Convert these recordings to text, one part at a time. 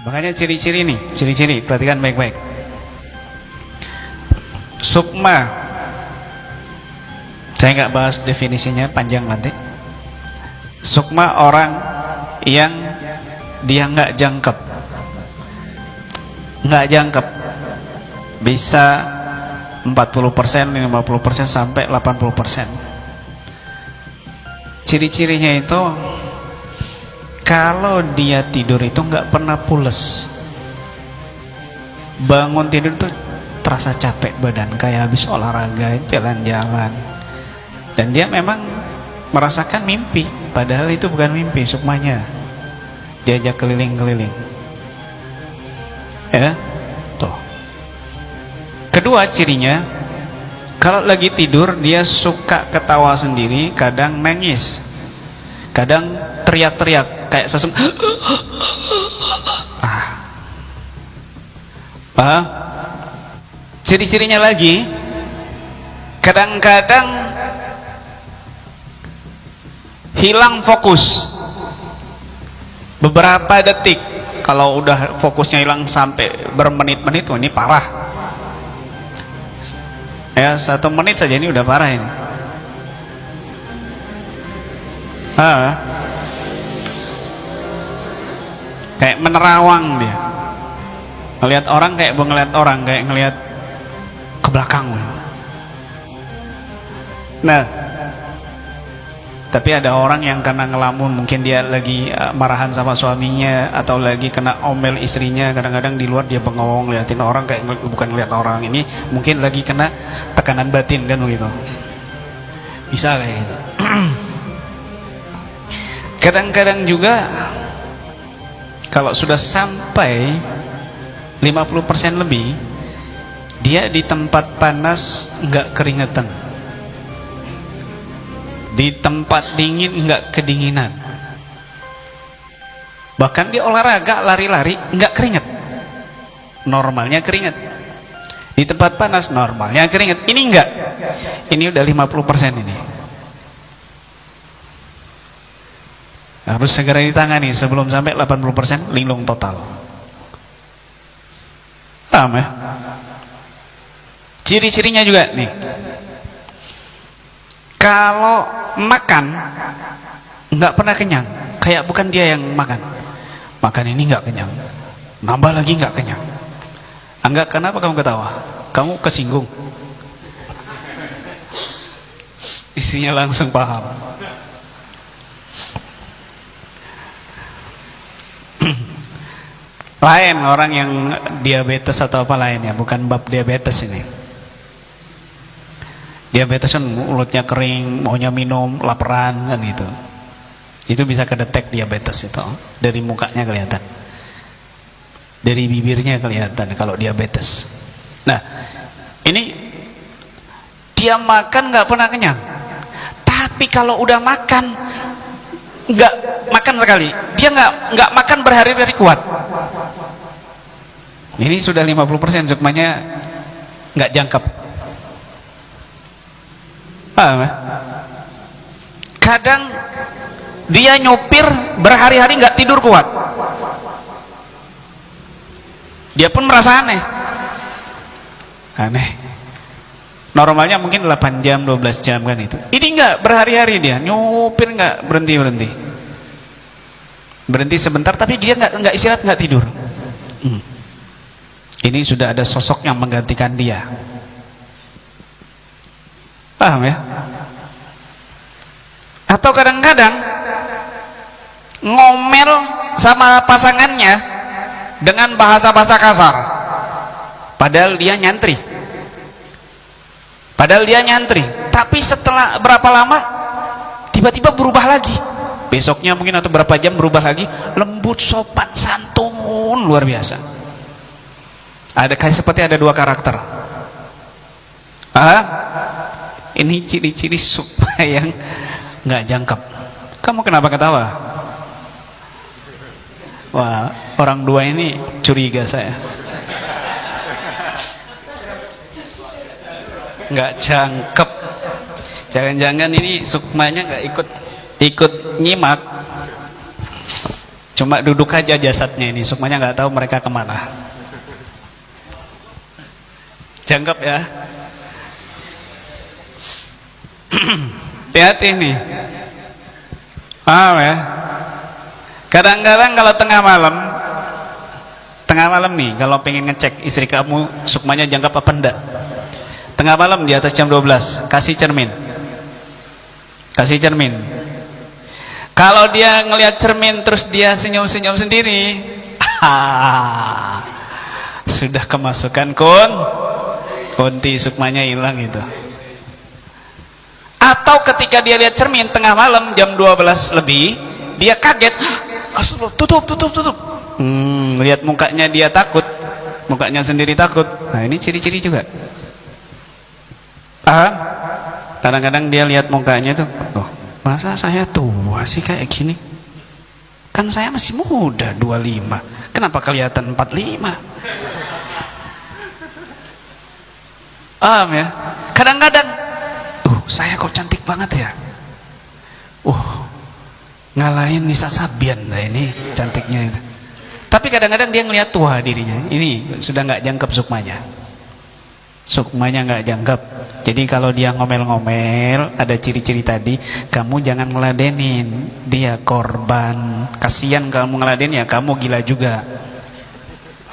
Makanya ciri-ciri nih, ciri-ciri, perhatikan baik-baik. Sukma, saya nggak bahas definisinya, panjang nanti. Sukma orang yang dia nggak jangkep, bisa 40%, 50% sampai 80%. Ciri-cirinya itu kalau dia tidur itu nggak pernah pules, bangun tidur tuh terasa capek badan, kayak habis olahraga, jalan-jalan, dan dia memang merasakan mimpi, padahal itu bukan mimpi. Sukmanya diajak keliling-keliling, ya tuh. Kedua cirinya, kalau lagi tidur dia suka ketawa sendiri, kadang nangis, kadang teriak-teriak kayak sesung. Paham? Ciri-cirinya lagi, kadang-kadang hilang fokus beberapa detik. Kalau udah fokusnya hilang sampai bermenit-menit, ini parah ya. 1 menit saja ini udah parah ini. Kayak menerawang dia, ngelihat orang kayak ngelihat orang, kayak ngelihat ke belakang. Nah, tapi ada orang yang karena ngelamun, mungkin dia lagi marahan sama suaminya atau lagi kena omel istrinya, kadang-kadang di luar dia bengong liatin orang, kayak bukan ngeliat orang. Ini mungkin lagi kena tekanan batin kan begitu, bisa kayak gitu. Kadang-kadang juga kalau sudah sampai 50% lebih, dia di tempat panas nggak keringetan, di tempat dingin nggak kedinginan, bahkan di olahraga lari-lari nggak keringet, normalnya keringet. Di tempat panas normalnya keringet, ini enggak, ini udah 50% ini. Harus segera ditangani sebelum sampai 80% linglung total. Paham ya? Ciri-cirinya juga nih, kalau makan nggak pernah kenyang, kayak bukan dia yang makan. Makan ini nggak kenyang, nambah lagi nggak kenyang. Enggak, kenapa kamu ketawa? Kamu kesinggung? Istrinya langsung paham. Lain orang yang diabetes atau apa lainnya, bukan bab diabetes ini. Diabetes kan mulutnya kering, maunya minum, laparan kan gitu. Itu bisa kedetek diabetes itu, dari mukanya kelihatan, dari bibirnya kelihatan kalau diabetes. Nah, ini dia makan nggak pernah kenyang, tapi kalau udah makan nggak makan sekali, dia nggak makan berhari-hari kuat. Ini sudah 50%, sukmanya nggak jangkep. Paham ya? Kadang dia nyopir berhari-hari nggak tidur kuat, dia pun merasa aneh. Normalnya mungkin 8 jam 12 jam kan itu, ini nggak, berhari-hari dia nyopir nggak berhenti sebentar, tapi dia nggak istirahat, nggak tidur. Ini sudah ada sosok yang menggantikan dia. Paham ya? Atau kadang-kadang ngomel sama pasangannya dengan bahasa-bahasa kasar, padahal dia nyantri, tapi setelah berapa lama tiba-tiba berubah lagi, besoknya mungkin atau berapa jam berubah lagi, lembut, sopan, santun, luar biasa. Kayak seperti ada 2 karakter. Ini ciri-ciri sukma yang nggak jangkep. Kamu kenapa ketawa? Wah, orang 2 ini curiga saya. Nggak jangkep. Jangan-jangan ini sukmanya nggak ikut nyimak. Cuma duduk aja jasadnya ini, sukmanya nggak tahu mereka kemana. Jangkep ya. Hati-hati nih. Paham ya? Kadang-kadang kalau tengah malam nih, kalau pengen ngecek istri kamu sukmanya jangkep apa enggak, tengah malam di atas jam 12, kasih cermin. Kasih cermin. Kalau dia ngelihat cermin terus dia senyum-senyum sendiri, sudah kemasukan kunti, sukmanya hilang itu. Atau ketika dia lihat cermin tengah malam jam 12 lebih, dia kaget, tutup. Lihat mukanya dia takut, mukanya sendiri takut. Nah ini ciri-ciri juga. Paham? Kadang-kadang dia lihat mukanya tuh, oh, masa saya tua sih kayak gini? Kan saya masih muda, 25. Kenapa kelihatan 45? Paham ya? Kadang-kadang, saya kok cantik banget ya? Ngalahin Nisa Sabian lah ini cantiknya itu. Tapi kadang-kadang dia ngelihat tua dirinya. Ini sudah nggak jangkep sukmanya. Sukmanya nggak jangkep. Jadi kalau dia ngomel-ngomel, ada ciri-ciri tadi, kamu jangan ngeladenin. Dia korban. Kasihan kamu ngeladen ya, kamu gila juga.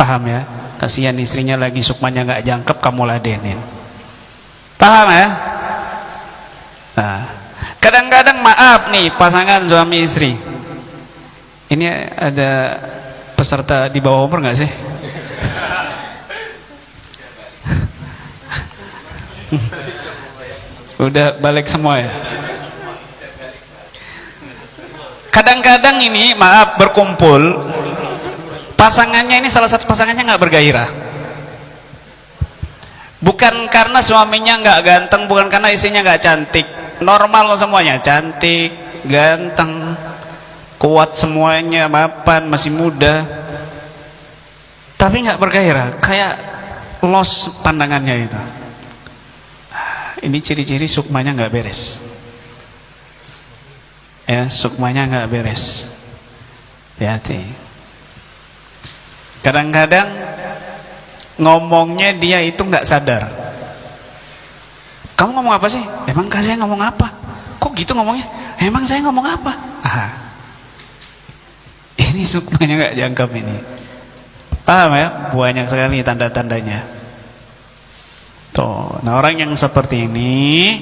Paham ya? Kasihan istrinya lagi sukmanya nggak jangkep, kamu ladenin. Paham ya? Nah, kadang-kadang maaf nih pasangan suami istri. Ini ada peserta di bawah umur nggak sih? Udah balik semua ya. Kadang-kadang ini maaf berkumpul, pasangannya ini salah satu pasangannya nggak bergairah. Bukan karena suaminya nggak ganteng, bukan karena istrinya nggak cantik. Normal semuanya, cantik, ganteng, kuat semuanya, mapan, masih muda. Tapi nggak bergairah, kayak lost pandangannya itu. Ini ciri-ciri sukmanya nggak beres. Ya, sukmanya nggak beres. Hati-hati. Kadang-kadang ngomongnya dia itu nggak sadar. Kamu ngomong apa sih? Emang saya ngomong apa? Kok gitu ngomongnya? Emang saya ngomong apa? Ini sukmanya nggak jangkep ini. Paham ya? Banyak sekali tanda-tandanya. Tuh, nah orang yang seperti ini,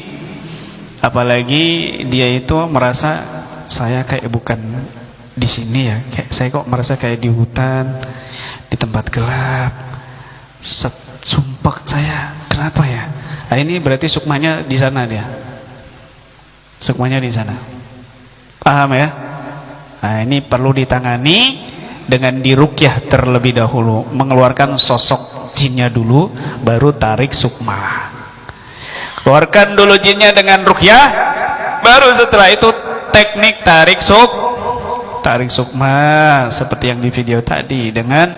apalagi dia itu merasa saya kayak bukan di sini ya, kayak saya kok merasa kayak di hutan, di tempat gelap, sumpah saya, kenapa ya? Nah ini berarti sukmanya di sana dia, sukmanya di sana. Paham ya? Nah ini perlu ditangani dengan diruqyah terlebih dahulu, mengeluarkan sosok jinnya dulu, baru tarik sukma. Keluarkan dulu jinnya dengan ruqyah, baru setelah itu teknik tarik sukma seperti yang di video tadi dengan